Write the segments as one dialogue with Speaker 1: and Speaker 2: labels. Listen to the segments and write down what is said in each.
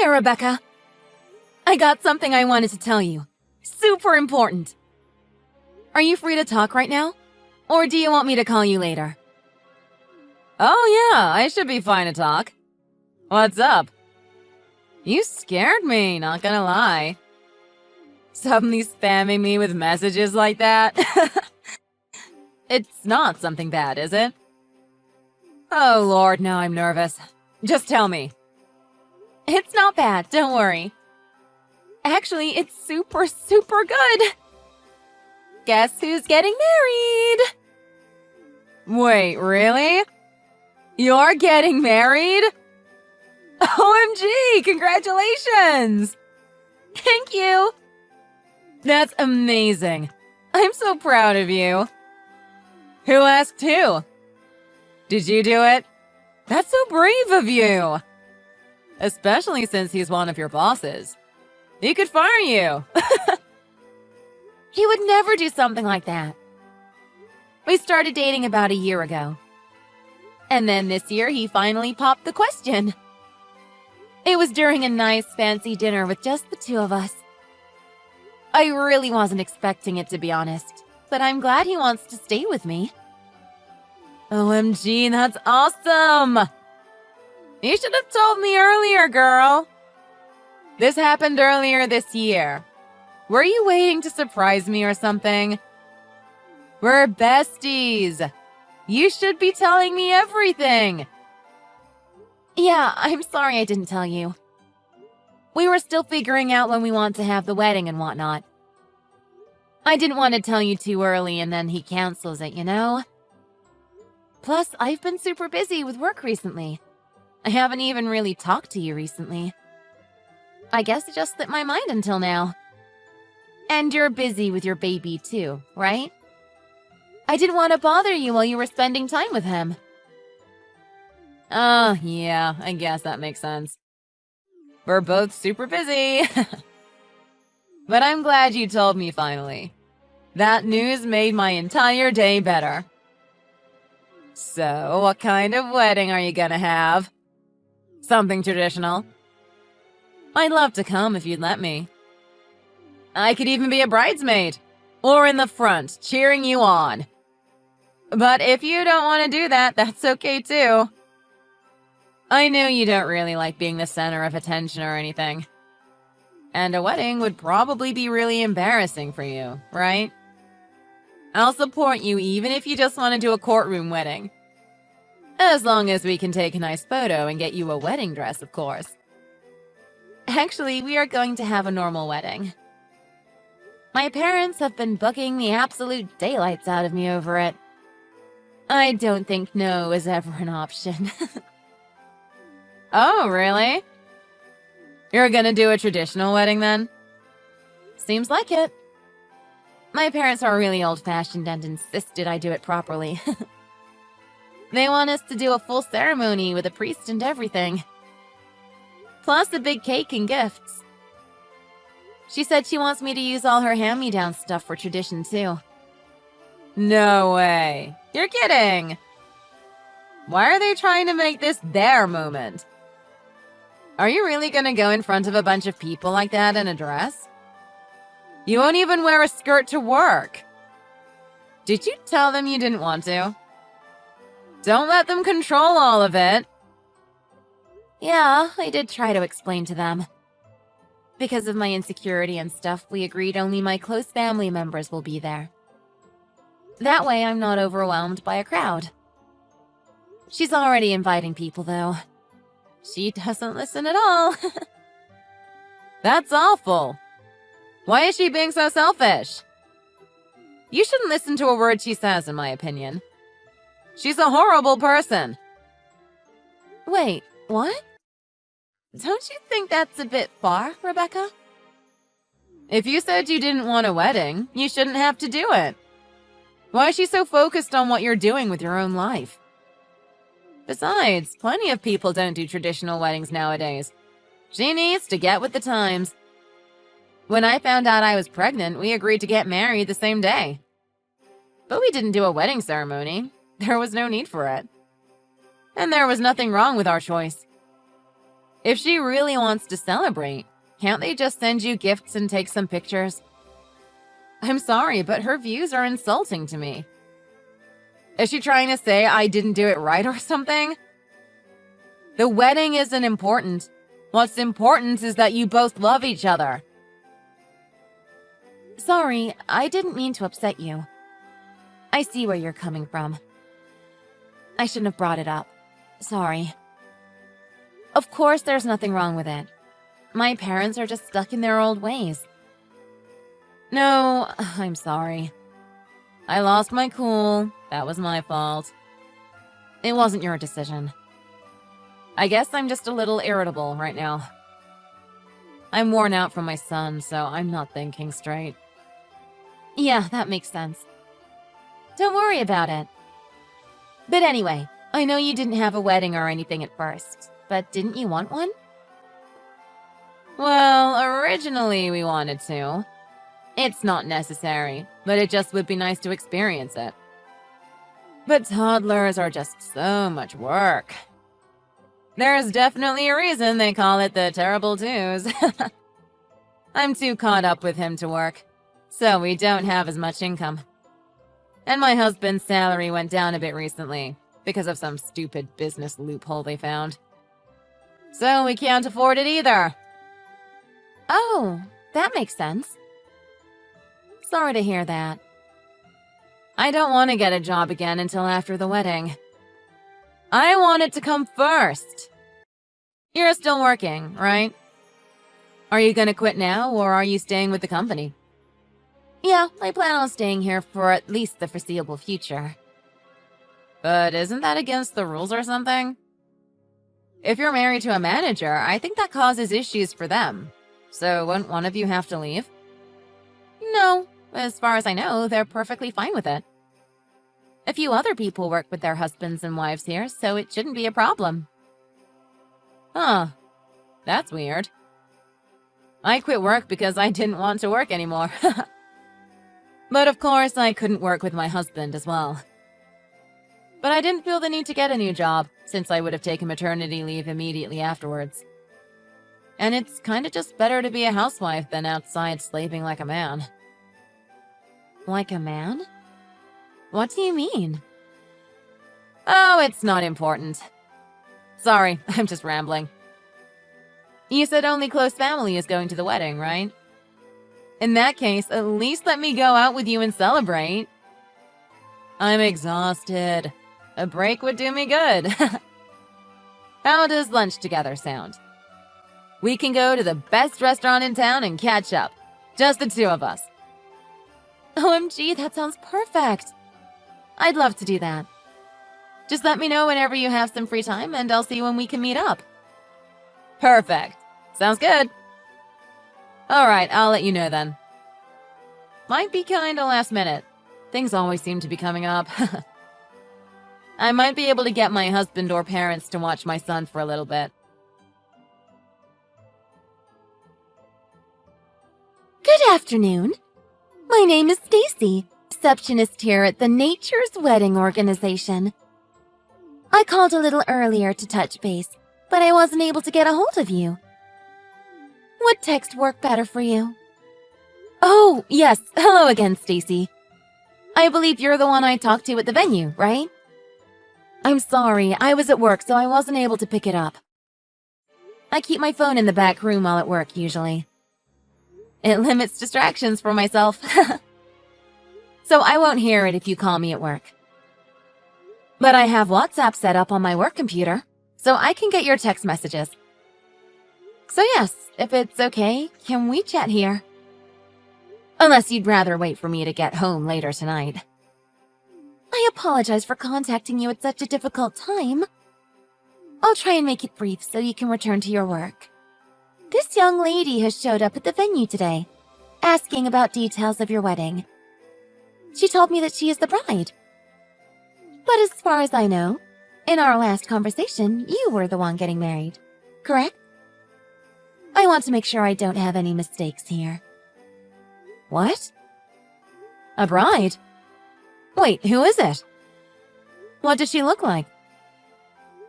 Speaker 1: Hey, Rebecca. I got something I wanted to tell you. Super important. Are you free to talk right now? Or do you want me to call you later?
Speaker 2: Oh yeah, I should be fine to talk. What's up? You scared me, not gonna lie. Suddenly spamming me with messages like that? It's not something bad, is it? Oh lord, now I'm nervous. Just tell me.
Speaker 1: It's not bad, don't worry. Actually, it's super good. Guess who's getting married?
Speaker 2: Wait, really? You're getting married? OMG, congratulations!
Speaker 1: Thank you.
Speaker 2: That's amazing. I'm so proud of you. Who asked who? Did you do it? That's so brave of you. Especially since he's one of your bosses. He could fire you.
Speaker 1: He would never do something like that. We started dating about a year ago. And then this year, he finally popped the question. It was during a nice, fancy dinner with just the two of us. I really wasn't expecting it, to be honest, but I'm glad he wants to stay with me.
Speaker 2: OMG, that's awesome! You should have told me earlier, girl. This happened earlier this year. Were you waiting to surprise me or something? We're besties. You should be telling me everything.
Speaker 1: Yeah, I'm sorry I didn't tell you. We were still figuring out when we want to have the wedding and whatnot. I didn't want to tell you too early and then he cancels it, you know? Plus, I've been super busy with work recently. I haven't even really talked to you recently. I guess it just slipped my mind until now. And you're busy with your baby too, right? I didn't want to bother you while you were spending time with him.
Speaker 2: Oh, yeah, I guess that makes sense. We're both super busy. But I'm glad you told me finally. That news made my entire day better. So, what kind of wedding are you gonna have? Something traditional? I'd love to come if you'd let me. I could even be a bridesmaid. Or in the front, cheering you on. But if you don't want to do that, that's okay too. I know you don't really like being the center of attention or anything. And a wedding would probably be really embarrassing for you, right? I'll support you even if you just want to do a courtroom wedding. As long as we can take a nice photo and get you a wedding dress, of course.
Speaker 1: Actually, we are going to have a normal wedding. My parents have been bugging the absolute daylights out of me over it. I don't think no is ever an option.
Speaker 2: Oh, really? You're gonna do a traditional wedding then?
Speaker 1: Seems like it. My parents are really old-fashioned and insisted I do it properly. They want us to do a full ceremony with a priest and everything. Plus a big cake and gifts. She said she wants me to use all her hand-me-down stuff for tradition too.
Speaker 2: No way. You're kidding. Why are they trying to make this their moment? Are you really gonna go in front of a bunch of people like that in a dress? You won't even wear a skirt to work. Did you tell them you didn't want to? Don't let them control all of it.
Speaker 1: Yeah, I did try to explain to them. Because of my insecurity and stuff, we agreed only my close family members will be there. That way I'm not overwhelmed by a crowd. She's already inviting people, though. She doesn't listen at all.
Speaker 2: That's awful. Why is she being so selfish? You shouldn't listen to a word she says, in my opinion. She's a horrible person.
Speaker 1: Wait, what? Don't you think that's a bit far, Rebecca?
Speaker 2: If you said you didn't want a wedding, you shouldn't have to do it. Why is she so focused on what you're doing with your own life? Besides, plenty of people don't do traditional weddings nowadays. She needs to get with the times. When I found out I was pregnant, we agreed to get married the same day. But we didn't do a wedding ceremony. There was no need for it. And there was nothing wrong with our choice. If she really wants to celebrate, can't they just send you gifts and take some pictures? I'm sorry, but her views are insulting to me. Is she trying to say I didn't do it right or something? The wedding isn't important. What's important is that you both love each other.
Speaker 1: Sorry, I didn't mean to upset you. I see where you're coming from. I shouldn't have brought it up. Sorry. Of course, there's nothing wrong with it. My parents are just stuck in their old ways.
Speaker 2: No, I'm sorry. I lost my cool. That was my fault.
Speaker 1: It wasn't your decision.
Speaker 2: I guess I'm just a little irritable right now. I'm worn out from my son, so I'm not thinking straight.
Speaker 1: Yeah, that makes sense. Don't worry about it. But anyway, I know you didn't have a wedding or anything at first, but didn't you want one?
Speaker 2: Well, originally we wanted to. It's not necessary, but it just would be nice to experience it. But toddlers are just so much work. There's definitely a reason they call it the terrible twos. I'm too caught up with him to work, so we don't have as much income. And my husband's salary went down a bit recently because of some stupid business loophole they found. So we can't afford it either.
Speaker 1: Oh, that makes sense. Sorry to hear that.
Speaker 2: I don't want to get a job again until after the wedding. I want it to come first. You're still working, right? Are you gonna quit now, or are you staying with the company?
Speaker 1: Yeah, I plan on staying here for at least the foreseeable future.
Speaker 2: But isn't that against the rules or something? If you're married to a manager, I think that causes issues for them. So wouldn't one of you have to leave?
Speaker 1: No, as far as I know, they're perfectly fine with it. A few other people work with their husbands and wives here, so it shouldn't be a problem.
Speaker 2: Huh. That's weird. I quit work because I didn't want to work anymore. But of course, I couldn't work with my husband as well. But I didn't feel the need to get a new job, since I would have taken maternity leave immediately afterwards. And it's kinda just better to be a housewife than outside slaving like a man.
Speaker 1: Like a man? What do you mean?
Speaker 2: Oh, it's not important. Sorry, I'm just rambling. You said only close family is going to the wedding, right? In that case, at least let me go out with you and celebrate. I'm exhausted. A break would do me good. How does lunch together sound? We can go to the best restaurant in town and catch up. Just the two of us.
Speaker 1: OMG, that sounds perfect. I'd love to do that. Just let me know whenever you have some free time, and I'll see when we can meet up.
Speaker 2: Perfect. Sounds good. Alright, I'll let you know then. Might be kinda last minute. Things always seem to be coming up. I might be able to get my husband or parents to watch my son for a little bit.
Speaker 1: Good afternoon. My name is Stacy, receptionist here at the Nature's Wedding Organization. I called a little earlier to touch base, but I wasn't able to get a hold of you. Would text work better for you? Oh, yes. Hello again, Stacy. I believe you're the one I talked to at the venue, right? I'm sorry, I was at work, so I wasn't able to pick it up. I keep my phone in the back room while at work, usually. It limits distractions for myself. So I won't hear it if you call me at work. But I have WhatsApp set up on my work computer, so I can get your text messages. So yes, if it's okay, can we chat here? Unless you'd rather wait for me to get home later tonight. I apologize for contacting you at such a difficult time. I'll try and make it brief so you can return to your work. This young lady has showed up at the venue today, asking about details of your wedding. She told me that she is the bride. But as far as I know, in our last conversation, you were the one getting married, correct? I want to make sure I don't have any mistakes here.
Speaker 2: What? A bride? Wait, who is it? What does she look like?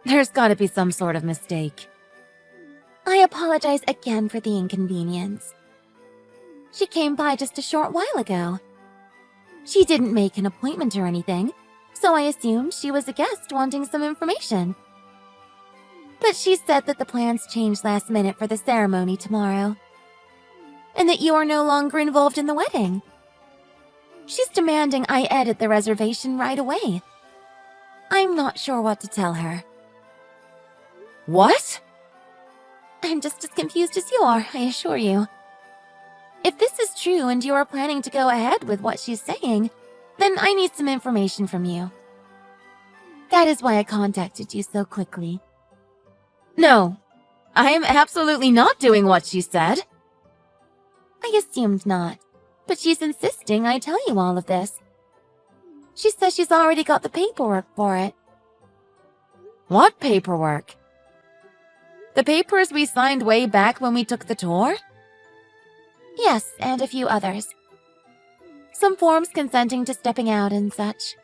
Speaker 1: There's gotta be some sort of mistake. I apologize again for the inconvenience. She came by just a short while ago. She didn't make an appointment or anything, so I assumed she was a guest wanting some information. But she said that the plans changed last minute for the ceremony tomorrow, and that you are no longer involved in the wedding. She's demanding I edit the reservation right away. I'm not sure what to tell her.
Speaker 2: What?
Speaker 1: I'm just as confused as you are, I assure you. If this is true and you are planning to go ahead with what she's saying, then I need some information from you. That is why I contacted you so quickly.
Speaker 2: No, I am absolutely not doing what she said.
Speaker 1: I assumed not, but she's insisting I tell you all of this. She says she's already got the paperwork for it.
Speaker 2: What paperwork? The papers we signed way back when we took the tour?
Speaker 1: Yes, and a few others. Some forms consenting to stepping out and such.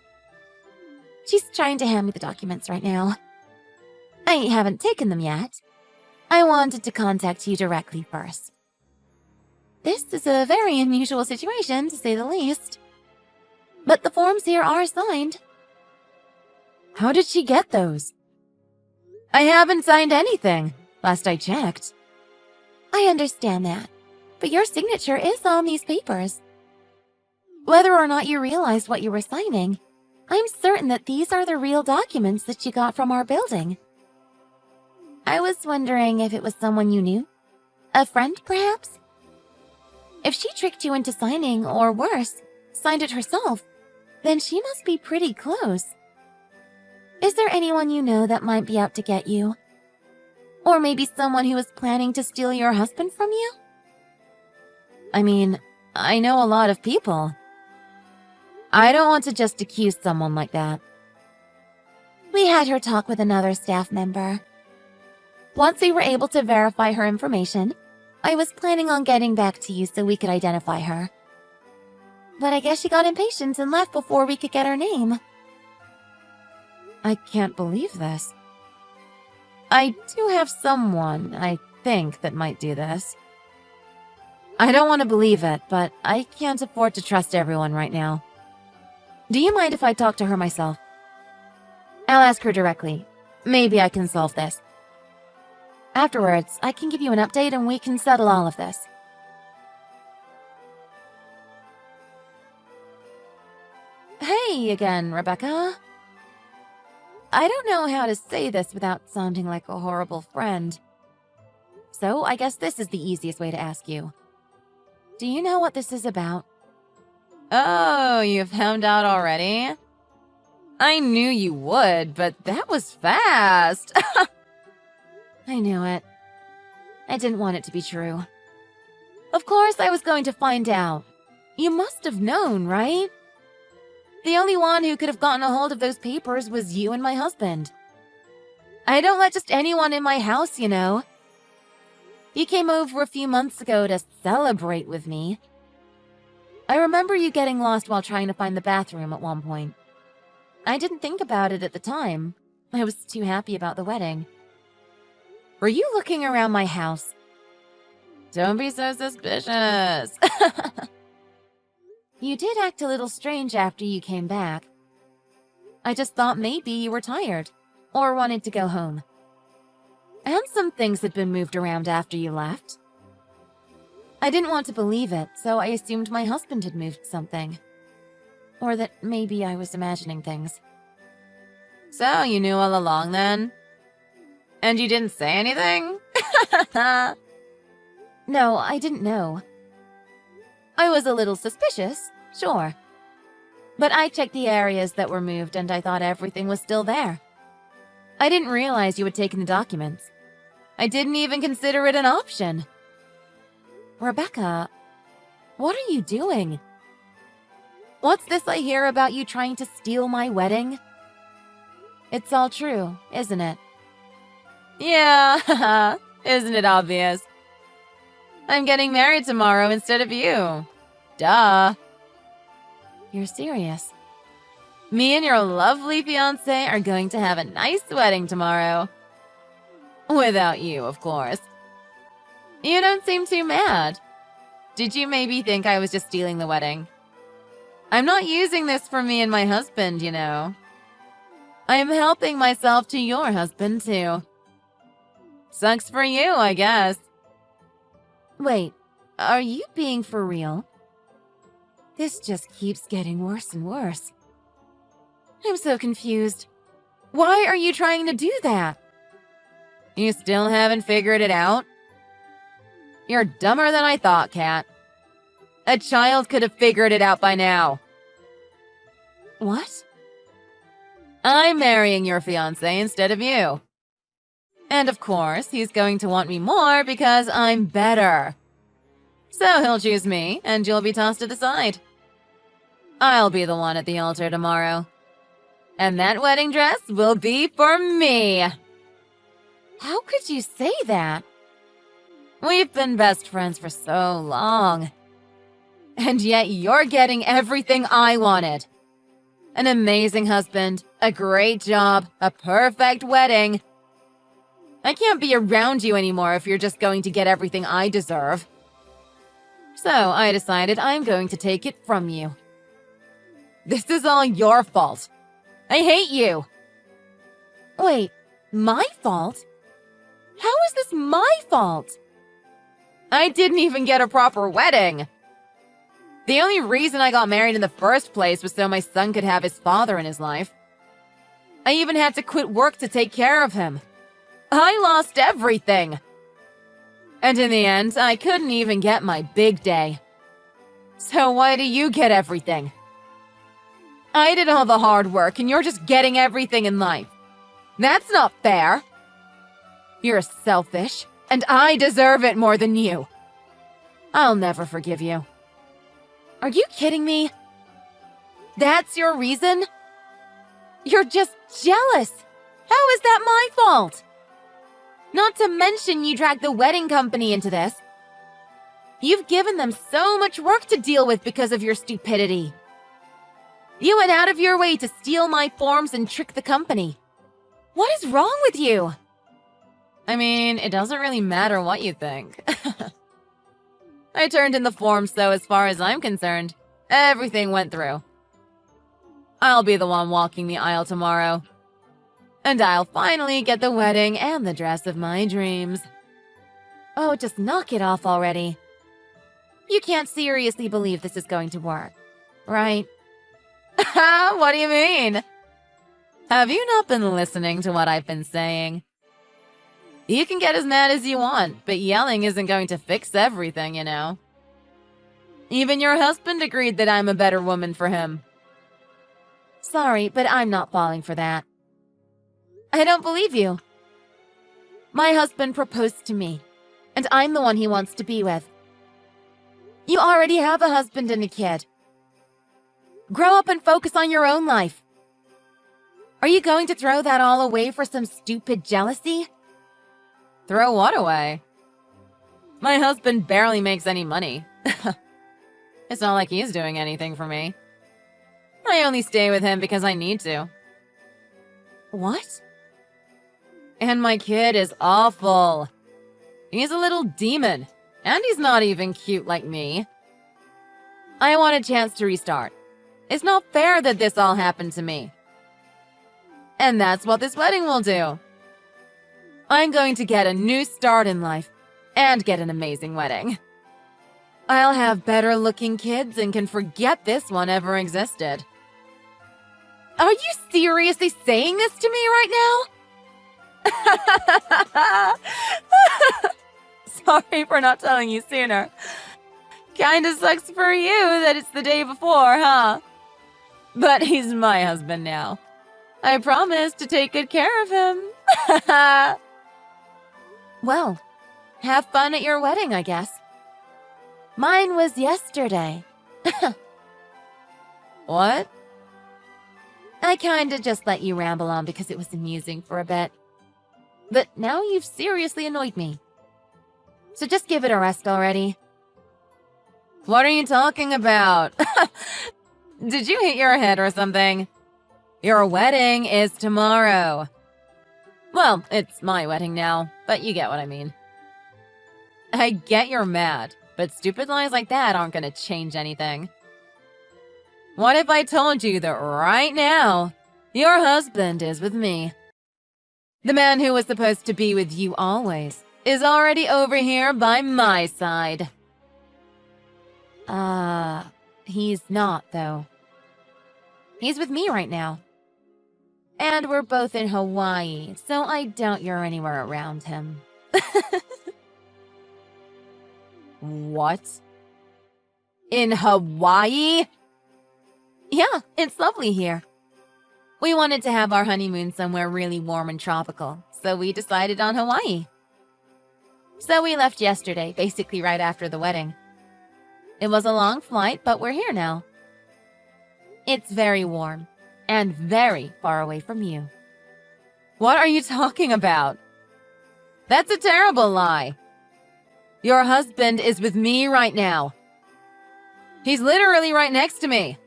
Speaker 1: She's trying to hand me the documents right now. I haven't taken them yet. I wanted to contact you directly first. This is a very unusual situation, to say the least. But the forms here are signed.
Speaker 2: How did she get those? I haven't signed anything, last I checked.
Speaker 1: I understand that, but your signature is on these papers. Whether or not you realized what you were signing, I'm certain that these are the real documents that you got from our building. I was wondering if it was someone you knew? A friend, perhaps? If she tricked you into signing, or worse, signed it herself, then she must be pretty close. Is there anyone you know that might be out to get you? Or maybe someone who is planning to steal your husband from you?
Speaker 2: I mean, I know a lot of people. I don't want to just accuse someone like that.
Speaker 1: We had her talk with another staff member. Once we were able to verify her information, I was planning on getting back to you so we could identify her. But I guess she got impatient and left before we could get her name.
Speaker 2: I can't believe this. I do have someone, I think, that might do this. I don't want to believe it, but I can't afford to trust everyone right now. Do you mind if I talk to her myself? I'll ask her directly. Maybe I can solve this. Afterwards, I can give you an update and we can settle all of this. Hey again, Rebecca. I don't know how to say this without sounding like a horrible friend. So I guess this is the easiest way to ask you. Do you know what this is about? Oh, you found out already? I knew you would, but that was fast. I knew it. I didn't want it to be true. Of course I was going to find out. You must have known, right? The only one who could have gotten a hold of those papers was you and my husband. I don't let just anyone in my house, you know. You came over a few months ago to celebrate with me. I remember you getting lost while trying to find the bathroom at one point. I didn't think about it at the time. I was too happy about the wedding. Were you looking around my house? Don't be so suspicious. You did act a little strange after you came back. I just thought maybe you were tired, or wanted to go home. And some things had been moved around after you left. I didn't want to believe it, so I assumed my husband had moved something. Or that maybe I was imagining things. So you knew all along then? And you didn't say anything? No, I didn't know. I was a little suspicious, sure. But I checked the areas that were moved and I thought everything was still there. I didn't realize you had taken the documents. I didn't even consider it an option. Rebecca, what are you doing? What's this I hear about you trying to steal my wedding? It's all true, isn't it? Yeah, isn't it obvious? I'm getting married tomorrow instead of you. Duh. You're serious? Me and your lovely fiancé are going to have a nice wedding tomorrow. Without you, of course.
Speaker 1: You don't seem too mad. Did you maybe think I was just stealing the wedding? I'm not using this for me and my husband, you know. I am helping myself to your husband, too. Sucks for you, I guess. Wait, are you being for real? This just keeps getting worse and worse. I'm so confused. Why are you trying to do that? You still haven't figured it out? You're dumber than I thought, Kat. A child could have figured it out by now. What? I'm marrying your fiancé instead of you. And of course, he's going to want me more because I'm better. So he'll choose me, and you'll be tossed to the side. I'll be the one at the altar tomorrow. And that wedding dress will be for me. How could you say that? We've been best friends for so long. And yet you're getting everything I wanted. An amazing husband, a great job, a perfect wedding. I can't be around you anymore if you're just going to get everything I deserve. So I decided I'm going to take it from you. This is all your fault. I hate you. Wait, my fault? How is this my fault? I didn't even get a proper wedding. The only reason I got married in the first place was so my son could have his father in his life. I even had to quit work to take care of him. I lost everything. And in the end, I couldn't even get my big day. So why do you get everything? I did all the hard work and you're just getting everything in life. That's not fair. You're selfish, and I deserve it more than you. I'll never forgive you. Are you kidding me? That's your reason? You're just jealous. How is that my fault? Not to mention you dragged the wedding company into this. You've given them so much work to deal with because of your stupidity. You went out of your way to steal my forms and trick the company. What is wrong with you? I mean, it doesn't really matter what you think. I turned in the forms, so as far as I'm concerned, everything went through. I'll be the one walking the aisle tomorrow. And I'll finally get the wedding and the dress of my dreams. Oh, just knock it off already. You can't seriously believe this is going to work, right? What do you mean? Have you not been listening to what I've been saying? You can get as mad as you want, but yelling isn't going to fix everything, you know. Even your husband agreed that I'm a better woman for him. Sorry, but I'm not falling for that. I don't believe you. My husband proposed to me, and I'm the one he wants to be with. You already have a husband and a kid. Grow up and focus on your own life. Are you going to throw that all away for some stupid jealousy? Throw what away? My husband barely makes any money. It's not like he's doing anything for me. I only stay with him because I need to. What? And my kid is awful. He's a little demon, and he's not even cute like me. I want a chance to restart. It's not fair that this all happened to me. And that's what this wedding will do. I'm going to get a new start in life and get an amazing wedding. I'll have better-looking kids and can forget this one ever existed. Are you seriously saying this to me right now? Sorry for not telling you sooner. Kinda sucks for you that it's the day before, huh? But he's my husband now. I promise to take good care of him. Well, have fun at your wedding, I guess. Mine was yesterday. What? I kinda just let you ramble on because it was amusing for a bit. But now you've seriously annoyed me. So just give it a rest already. What are you talking about? Did you hit your head or something? Your wedding is tomorrow. Well, it's my wedding now, but you get what I mean.
Speaker 2: I get you're mad, but stupid lies like that aren't gonna change anything. What if I told you that right now, your husband is with me? The man who was supposed to be with you always is already over here by my side.
Speaker 1: He's not, though. He's with me right now. And we're both in Hawaii, so I doubt you're anywhere around him.
Speaker 2: What? In Hawaii?
Speaker 1: Yeah, it's lovely here. We wanted to have our honeymoon somewhere really warm and tropical, so we decided on Hawaii. So we left yesterday, basically right after the wedding. It was a long flight, but we're here now. It's very warm, and very far away from you.
Speaker 2: What are you talking about? That's a terrible lie. Your husband is with me right now. He's literally right next to me.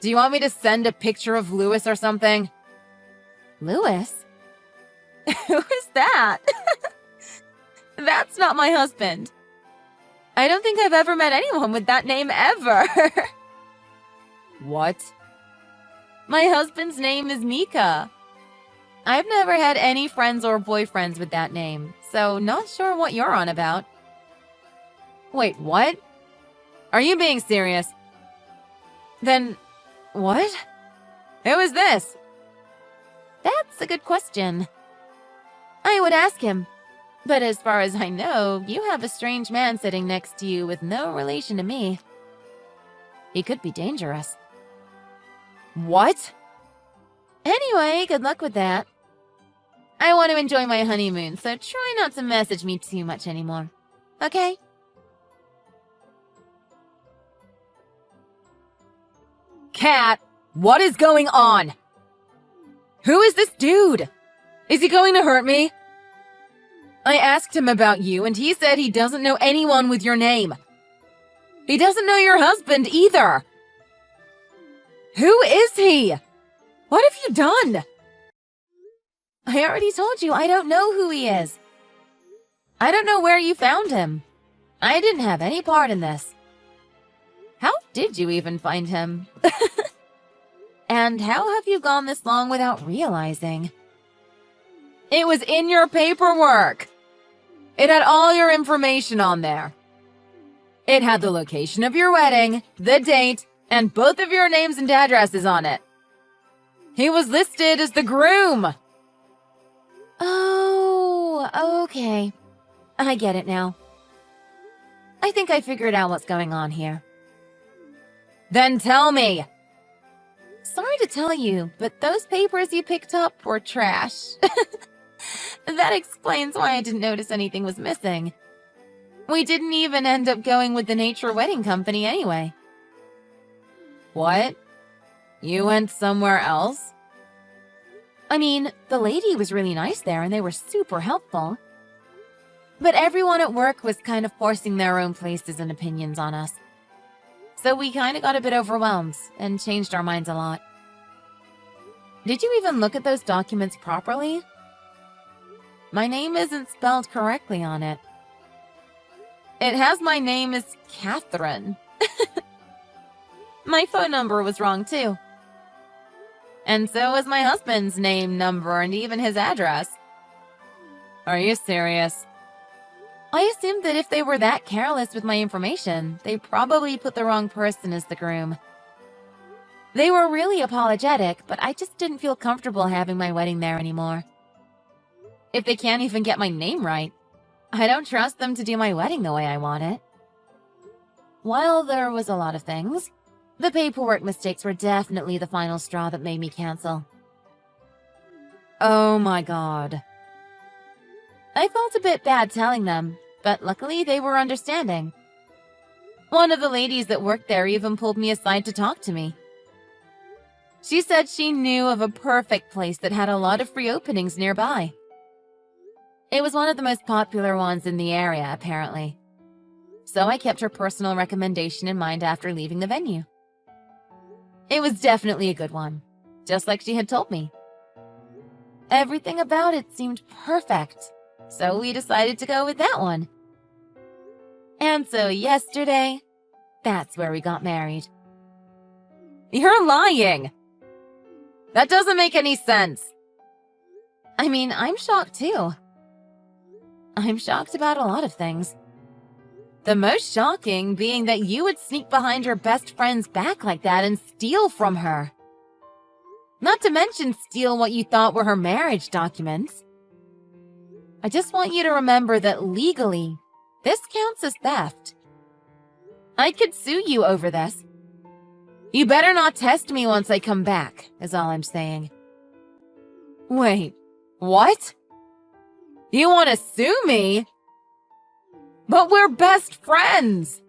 Speaker 2: Do you want me to send a picture of Louis or something?
Speaker 1: Louis?
Speaker 2: Who is that?
Speaker 1: That's not my husband. I don't think I've ever met anyone with that name ever.
Speaker 2: What?
Speaker 1: My husband's name is Mika. I've never had any friends or boyfriends with that name, so not sure what you're on about.
Speaker 2: Wait, what? Are you being serious? Then, what? Who is this?
Speaker 1: That's a good question. I would ask him. But as far as I know, you have a strange man sitting next to you with no relation to me. He could be dangerous.
Speaker 2: What?
Speaker 1: Anyway, good luck with that. I want to enjoy my honeymoon, so try not to message me too much anymore. Okay?
Speaker 2: Kat, what is going on? Who is this dude? Is he going to hurt me? I asked him about you, and he said he doesn't know anyone with your name. He doesn't know your husband either. Who is he? What have you done?
Speaker 1: I already told you I don't know who he is. I don't know where you found him. I didn't have any part in this. How did you even find him? And how have you gone this long without realizing?
Speaker 2: It was in your paperwork. It had all your information on there. It had the location of your wedding, the date, and both of your names and addresses on it. He was listed as the groom.
Speaker 1: Oh, okay. I get it now. I think I figured out what's going on here.
Speaker 2: Then tell me.
Speaker 1: Sorry to tell you, but those papers you picked up were trash. That explains why I didn't notice anything was missing. We didn't even end up going with the Nature Wedding Company anyway.
Speaker 2: What? You went somewhere else?
Speaker 1: I mean, the lady was really nice there and they were super helpful. But everyone at work was kind of forcing their own places and opinions on us. So we kind of got a bit overwhelmed and changed our minds a lot. Did you even look at those documents properly? My name isn't spelled correctly on it. It has my name as Catherine. My phone number was wrong too. And so was my husband's name, number, and even his address.
Speaker 2: Are you serious?
Speaker 1: I assumed that if they were that careless with my information, they probably put the wrong person as the groom. They were really apologetic, but I just didn't feel comfortable having my wedding there anymore. If they can't even get my name right, I don't trust them to do my wedding the way I want it. While there was a lot of things, the paperwork mistakes were definitely the final straw that made me cancel.
Speaker 2: Oh my god.
Speaker 1: I felt a bit bad telling them, but luckily they were understanding. One of the ladies that worked there even pulled me aside to talk to me. She said she knew of a perfect place that had a lot of free openings nearby. It was one of the most popular ones in the area, apparently. So I kept her personal recommendation in mind after leaving the venue. It was definitely a good one, just like she had told me. Everything about it seemed perfect, so we decided to go with that one. And so yesterday, that's where we got married.
Speaker 2: You're lying! That doesn't make any sense.
Speaker 1: I mean, I'm shocked too. I'm shocked about a lot of things. The most shocking being that you would sneak behind your best friend's back like that and steal from her. Not to mention steal what you thought were her marriage documents. I just want you to remember that legally, this counts as theft. I could sue you over this. You better not test me once I come back, is all I'm saying.
Speaker 2: Wait, what? You want to sue me? But we're best friends!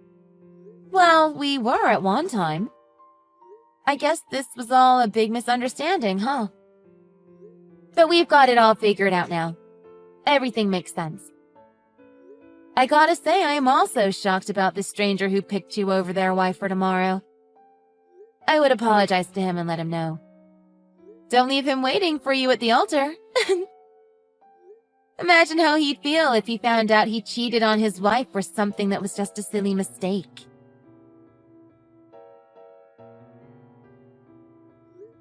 Speaker 1: Well, we were at one time. I guess this was all a big misunderstanding, huh? But we've got it all figured out now. Everything makes sense. I gotta say, I am also shocked about the stranger who picked you over their wife for tomorrow. I would apologize to him and let him know. Don't leave him waiting for you at the altar. Imagine how he'd feel if he found out he cheated on his wife for something that was just a silly mistake.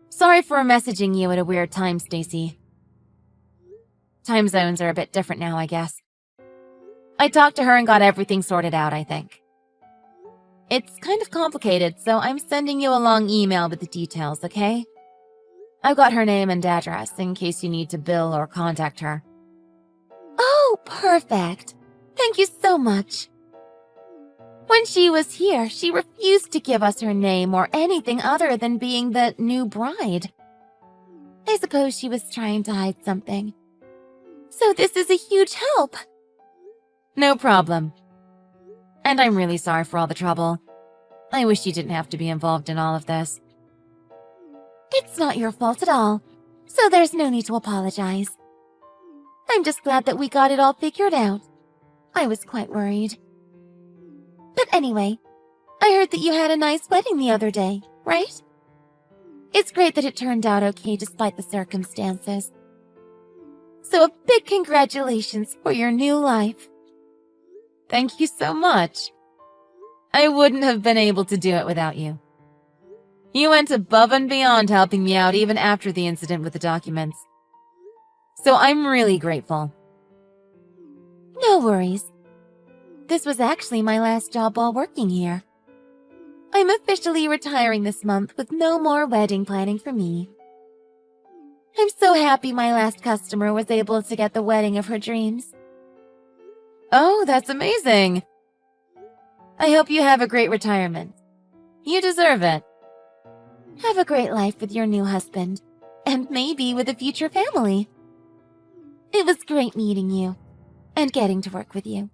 Speaker 1: Sorry for messaging you at a weird time, Stacy. Time zones are a bit different now, I guess. I talked to her and got everything sorted out, I think. It's kind of complicated, so I'm sending you a long email with the details, okay? I've got her name and address in case you need to bill or contact her. Oh, perfect. Thank you so much. When she was here, she refused to give us her name or anything other than being the new bride. I suppose she was trying to hide something. So this is a huge help. No problem. And I'm really sorry for all the trouble. I wish you didn't have to be involved in all of this. It's not your fault at all, so there's no need to apologize. I'm just glad that we got it all figured out. I was quite worried. But anyway, I heard that you had a nice wedding the other day, right? It's great that it turned out okay despite the circumstances. So a big congratulations for your new life.
Speaker 2: Thank you so much. I wouldn't have been able to do it without you. You went above and beyond helping me out even after the incident with the documents. So I'm really grateful.
Speaker 1: No worries. This was actually my last job while working here. I'm officially retiring this month with no more wedding planning for me. I'm so happy my last customer was able to get the wedding of her dreams.
Speaker 2: Oh, that's amazing. I hope you have a great retirement. You deserve it.
Speaker 1: Have a great life with your new husband, and maybe with a future family. It was great meeting you, and getting to work with you.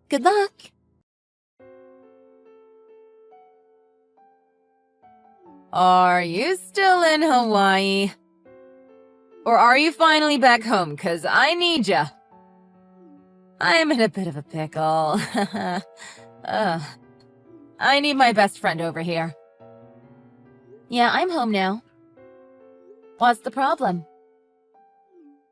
Speaker 1: Good luck!
Speaker 2: Are you still in Hawaii? Or are you finally back home? 'Cause I need ya. I'm in a bit of a pickle. I need my best friend over here.
Speaker 1: Yeah, I'm home now. What's the problem?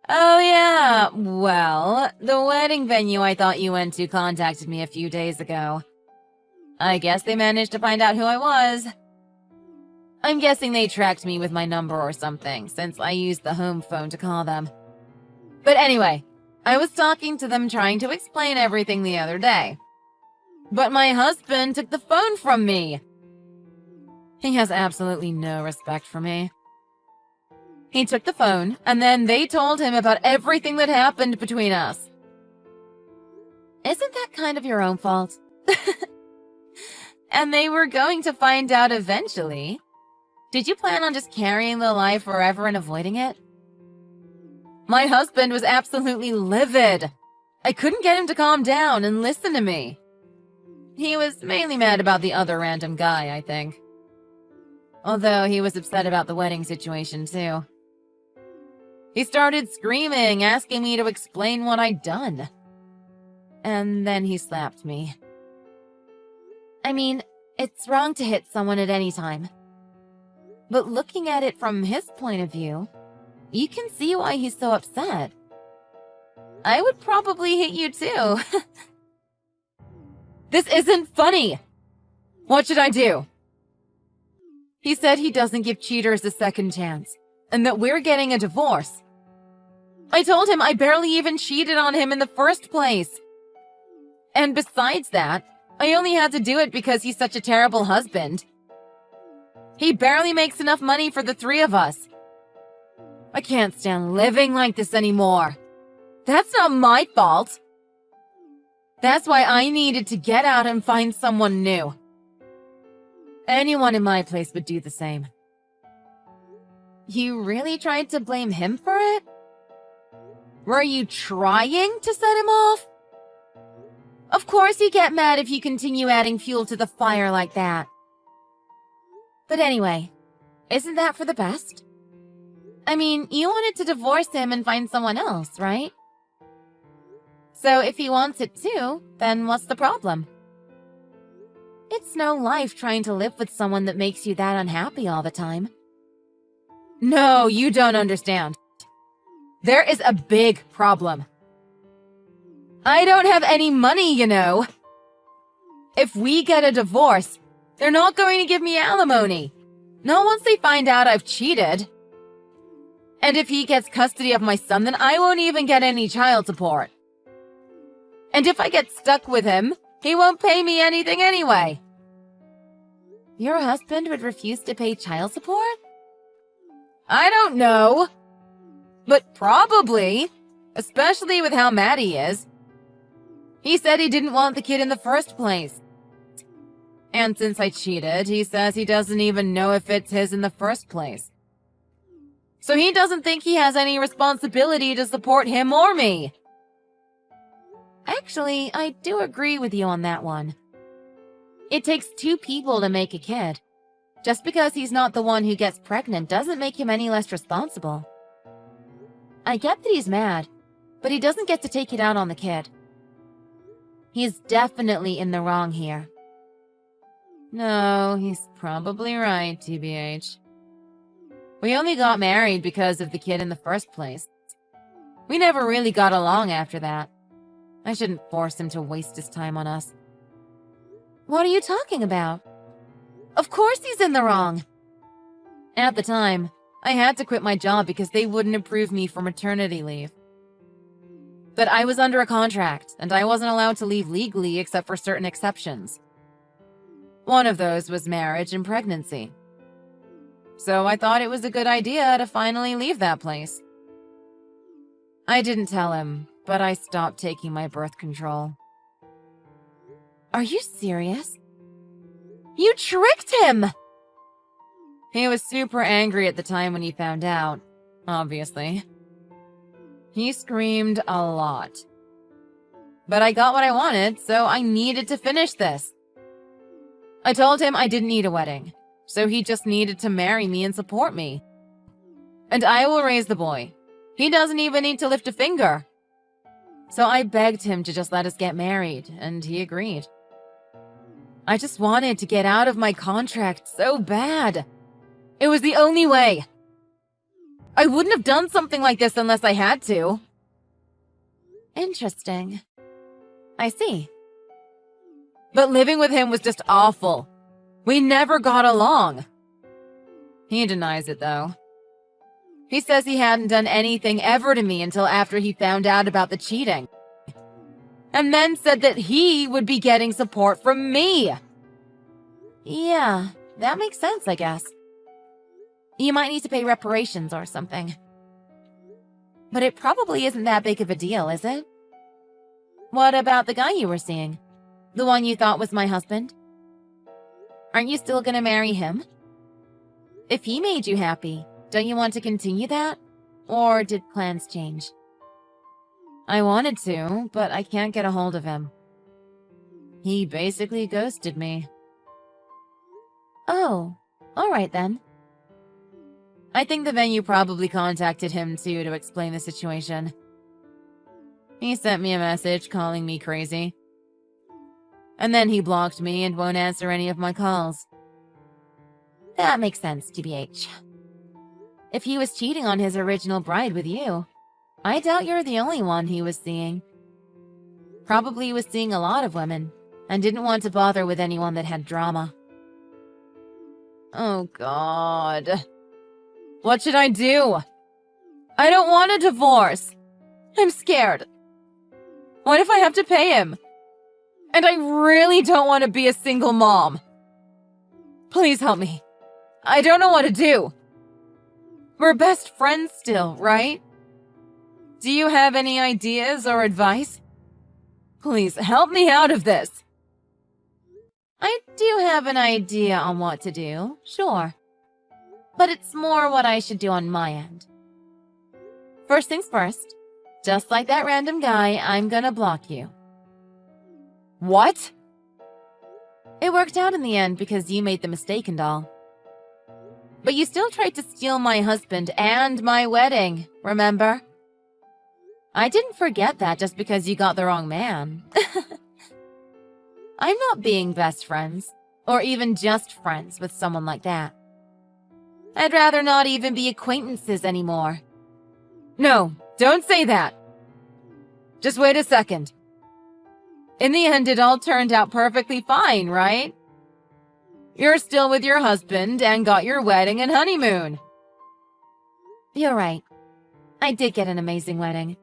Speaker 2: Oh yeah, well, the wedding venue I thought you went to contacted me a few days ago. I guess they managed to find out who I was. I'm guessing they tracked me with my number or something, since I used the home phone to call them. But anyway, I was talking to them trying to explain everything the other day. But my husband took the phone from me. He has absolutely no respect for me. He took the phone, and then they told him about everything that happened between us.
Speaker 1: Isn't that kind of your own fault?
Speaker 2: And they were going to find out eventually. Did you plan on just carrying the lie forever and avoiding it? My husband was absolutely livid. I couldn't get him to calm down and listen to me. He was mainly mad about the other random guy, I think. Although he was upset about the wedding situation, too. He started screaming, asking me to explain what I'd done. And then he slapped me.
Speaker 1: I mean, it's wrong to hit someone at any time. But looking at it from his point of view, you can see why he's so upset.
Speaker 2: I would probably hit you too. This isn't funny! What should I do? He said he doesn't give cheaters a second chance, and that we're getting a divorce. I told him I barely even cheated on him in the first place. And besides that, I only had to do it because he's such a terrible husband. He barely makes enough money for the three of us. I can't stand living like this anymore. That's not my fault. That's why I needed to get out and find someone new. Anyone in my place would do the same. You really tried to blame him for it? Were you trying to set him off? Of course you get mad if you continue adding fuel to the fire like that. But anyway, isn't that for the best? I mean, you wanted to divorce him and find someone else, right? So if he wants it too, then what's the problem? It's no life trying to live with someone that makes you that unhappy all the time. No, you don't understand. There is a big problem. I don't have any money, you know. If we get a divorce, they're not going to give me alimony. Not once they find out I've cheated. And if he gets custody of my son, then I won't even get any child support. And if I get stuck with him, he won't pay me anything anyway. Your husband would refuse to pay child support? I don't know. But probably, especially with how mad he is. He said he didn't want the kid in the first place. And since I cheated, he says he doesn't even know if it's his in the first place. So he doesn't think he has any responsibility to support him or me. Actually, I do agree with you on that one. It takes two people to make a kid. Just because he's not the one who gets pregnant doesn't make him any less responsible. I get that he's mad, but he doesn't get to take it out on the kid. He's definitely in the wrong here. No, he's probably right, TBH. We only got married because of the kid in the first place. We never really got along after that. I shouldn't force him to waste his time on us. What are you talking about? Of course he's in the wrong. At the time, I had to quit my job because they wouldn't approve me for maternity leave. But I was under a contract, and I wasn't allowed to leave legally except for certain exceptions. One of those was marriage and pregnancy. So I thought it was a good idea to finally leave that place. I didn't tell him, but I stopped taking my birth control. Are you serious? You tricked him! He was super angry at the time when he found out, obviously. He screamed a lot. But I got what I wanted, so I needed to finish this. I told him I didn't need a wedding, so he just needed to marry me and support me. And I will raise the boy. He doesn't even need to lift a finger. So I begged him to just let us get married, and he agreed. I just wanted to get out of my contract so bad. It was the only way. I wouldn't have done something like this unless I had to. Interesting. I see. But living with him was just awful. We never got along. He denies it, though. He says he hadn't done anything ever to me until after he found out about the cheating. And then said that he would be getting support from me. Yeah, that makes sense, I guess. You might need to pay reparations or something. But it probably isn't that big of a deal, is it? What about the guy you were seeing? The one you thought was my husband? Aren't you still gonna marry him? If he made you happy, don't you want to continue that? Or did plans change? I wanted to, but I can't get a hold of him. He basically ghosted me. Oh, alright then. I think the venue probably contacted him too to explain the situation. He sent me a message calling me crazy. And then he blocked me and won't answer any of my calls. That makes sense, TBH. If he was cheating on his original bride with you, I doubt you're the only one he was seeing. Probably was seeing a lot of women,
Speaker 1: and didn't want to bother with anyone that had drama.
Speaker 2: Oh, God. What should I do? I don't want a divorce. I'm scared. What if I have to pay him? And I really don't want to be a single mom. Please help me. I don't know what to do. We're best friends still, right? Do you have any ideas or advice? Please help me out of this.
Speaker 1: I do have an idea on what to do, sure. But it's more what I should do on my end. First things first, just like that random guy, I'm gonna block you.
Speaker 2: What?
Speaker 1: It worked out in the end because you made the mistake and all. But you still tried to steal my husband and my wedding, remember? I didn't forget that just because you got the wrong man. I'm not being best friends, or even just friends with someone like that. I'd rather not even be acquaintances anymore.
Speaker 2: No, don't say that. Just wait a second. In the end, it all turned out perfectly fine, right? You're still with your husband and got your wedding and honeymoon.
Speaker 1: You're right. I did get an amazing wedding.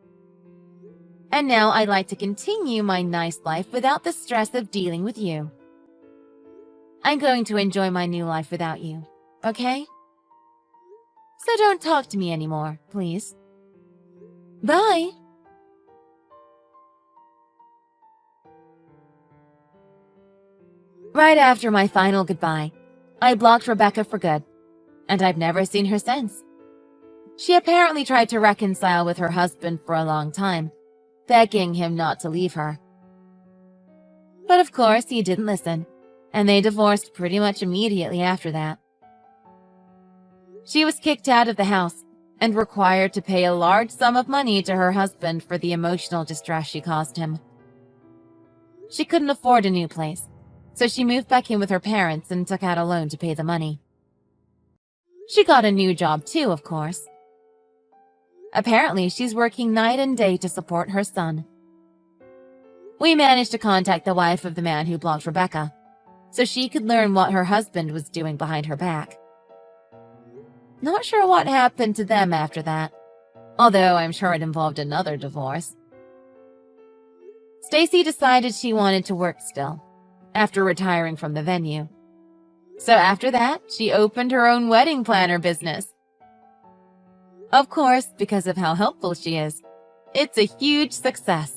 Speaker 1: And now I'd like to continue my nice life without the stress of dealing with you. I'm going to enjoy my new life without you, okay? So don't talk to me anymore, please. Bye! Right after my final goodbye, I blocked Rebecca for good, and I've never seen her since. She apparently tried to reconcile with her husband for a long time, begging him not to leave her. But of course, he didn't listen, and they divorced pretty much immediately after that. She was kicked out of the house and required to pay a large sum of money to her husband for the emotional distress she caused him. She couldn't afford a new place, so she moved back in with her parents and took out a loan to pay the money. She got a new job too, of course. Apparently, she's working night and day to support her son. We managed to contact the wife of the man who blocked Rebecca, so she could learn what her husband was doing behind her back. Not sure what happened to them after that, although I'm sure it involved another divorce. Stacy decided she wanted to work still, after retiring from the venue. So after that, she opened her own wedding planner business. Of course, because of how helpful she is, it's a huge success.